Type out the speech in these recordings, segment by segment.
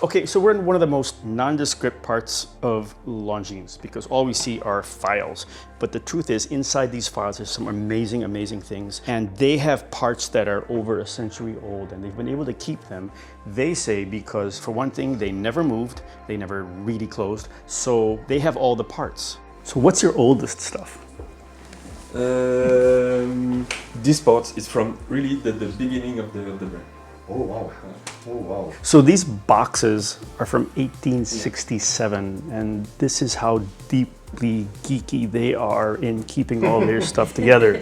Okay, so we're in one of the most nondescript parts of Longines because all we see are files. But the truth is, inside these files, there's some amazing, amazing things. And they have parts that are over a century old, and they've been able to keep them, they say, because for one thing, they never moved, they never really closed, so they have all the parts. So what's your oldest stuff? This part is from really the beginning of the brand. Oh wow. Oh wow. So these boxes are from 1867, and this is how deeply geeky they are in keeping all their stuff together.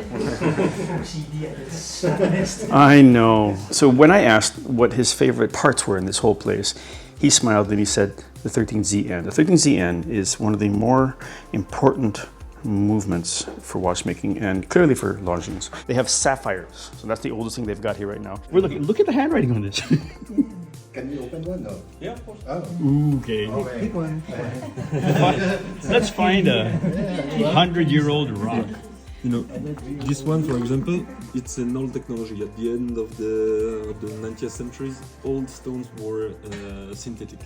I know. So when I asked what his favorite parts were in this whole place, he smiled and he said the 13ZN. The 13ZN is one of the more important movements for watchmaking and clearly for Longines. They have sapphires, so that's the oldest thing they've got here right now. We're looking. Look at the handwriting on this. Can we open one? No. Yeah, of course. Oh. Okay. Pick one. Let's find a 100-year-old rock. You know, this one, for example, it's an old technology. At the end of the 19th century, old stones were synthetic,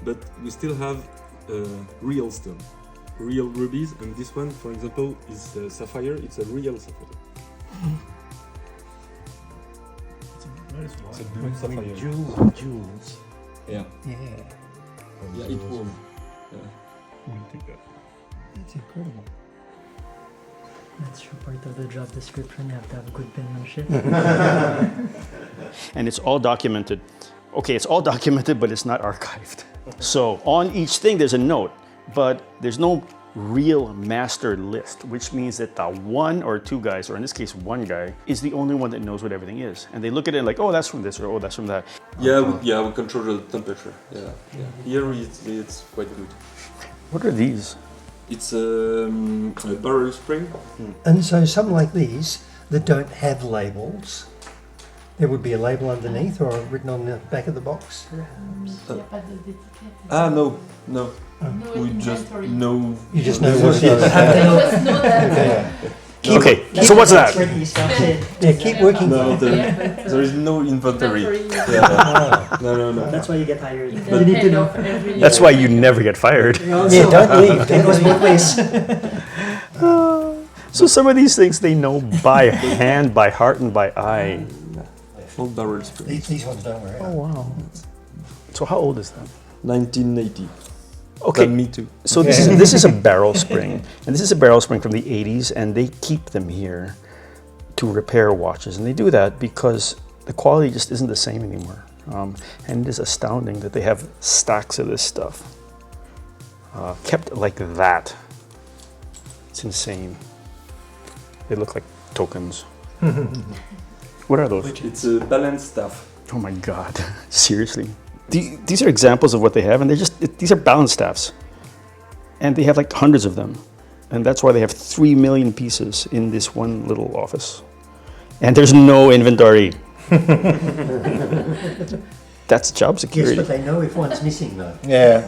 but we still have real stone. Real rubies, and this one, for example, is sapphire. It's a real sapphire. It's a blue sapphire. Jewels. Yeah. Yeah. Yeah, it was. That's incredible. That's your part of the job description. You have to have good penmanship. And it's all documented. Okay, it's all documented, but it's not archived. So on each thing, there's a note. But there's no real master list, which means that the one or two guys, or in this case one guy, is the only one that knows what everything is. And they look at it like, oh, that's from this, or oh, that's from that. Yeah, we control the temperature. Yeah. Here it's quite good. What are these? It's a barrel spring. And so some like these that don't have labels, there would be a label underneath or written on the back of the box? No. No We just inventory. know. You just know what it is. Just know that. Okay, so what's that? Yeah, keep working. No, there is no inventory. Inventory. Yeah. No. That's why you get hired. It's You need to know. That's why you never get fired. Yeah, don't leave. That goes both ways. So some of these things they know by hand, by heart, and by eye. Old barrel spring. These ones don't worry. Oh, wow. So how old is that? 1980. Okay, Me too. so this is a barrel spring, and this is a barrel spring from the 80s, and they keep them here to repair watches, and they do that because the quality just isn't the same anymore. And it is astounding that they have stacks of this stuff kept like that. It's insane. They look like tokens. What are those? It's a balance staff. Oh my God, seriously. These are examples of what they have, and these are balance staffs. And they have like hundreds of them. And that's why they have 3 million pieces in this one little office. And there's no inventory. That's job Yes, security. but they know if one's missing though. Yeah.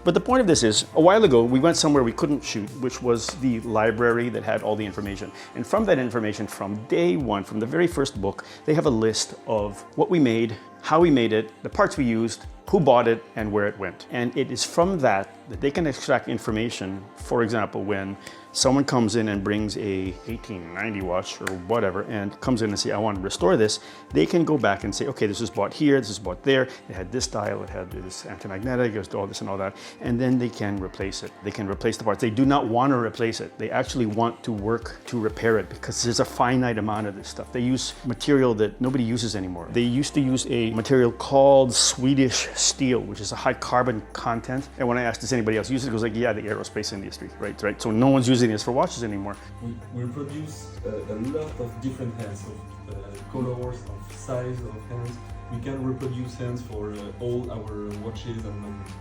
But the point of this is, a while ago, we went somewhere we couldn't shoot, which was the library that had all the information. And from that information, from day one, from the very first book, they have a list of what we made, how we made it, the parts we used, who bought it, and where it went. And it is from that they can extract information. For example, when someone comes in and brings a 1890 watch or whatever and comes in and say, I want to restore this, they can go back and say, okay, this was bought here, this was bought there, it had this dial, it had this anti-magnetic, it was all this and all that, and then they can replace it. They can replace the parts. They do not want to replace it. They actually want to work to repair it because there's a finite amount of this stuff. They use material that nobody uses anymore. They used to use a material called Swedish steel, which is a high carbon content. And when I asked, does anybody else use it? It goes like, yeah, the aerospace industry, right? So no one's using this for watches anymore. We produce a lot of different hands, of colors, of size of hands. We can reproduce hands for all our watches and magnets.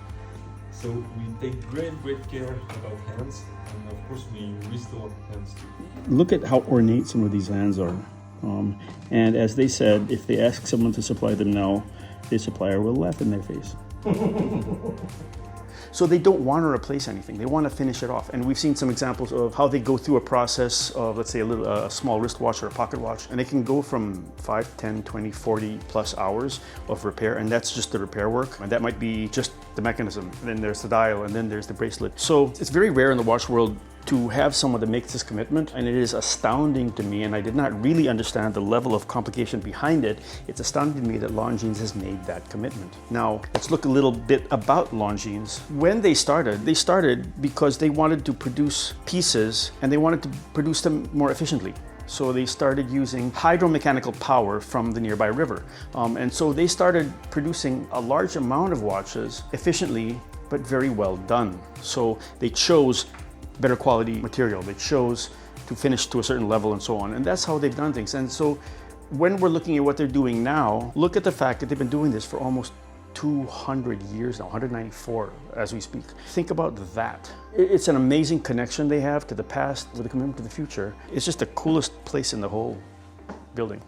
So we take great care about hands, and of course we restore hands too. Look at how ornate some of these hands are. And as they said, if they ask someone to supply them now, the supplier will laugh in their face. So they don't want to replace anything. They want to finish it off. And we've seen some examples of how they go through a process of, let's say, a small wristwatch or a pocket watch, and they can go from 5, 10, 20, 40 plus hours of repair, and that's just the repair work. And that might be just the mechanism, and then there's the dial, and then there's the bracelet. So it's very rare in the watch world to have someone that makes this commitment, and it is astounding to me, and I did not really understand the level of complication behind it. It's astounding to me that Longines has made that commitment. Now, let's look a little bit about Longines. When they started because they wanted to produce pieces, and they wanted to produce them more efficiently. So they started using hydromechanical power from the nearby river. And so they started producing a large amount of watches efficiently, but very well done. So they chose better quality material. They chose to finish to a certain level and so on. And that's how they've done things. And so when we're looking at what they're doing now, look at the fact that they've been doing this for almost 200 years now, 194 as we speak. Think about that. It's an amazing connection they have to the past with a commitment to the future. It's just the coolest place in the whole building.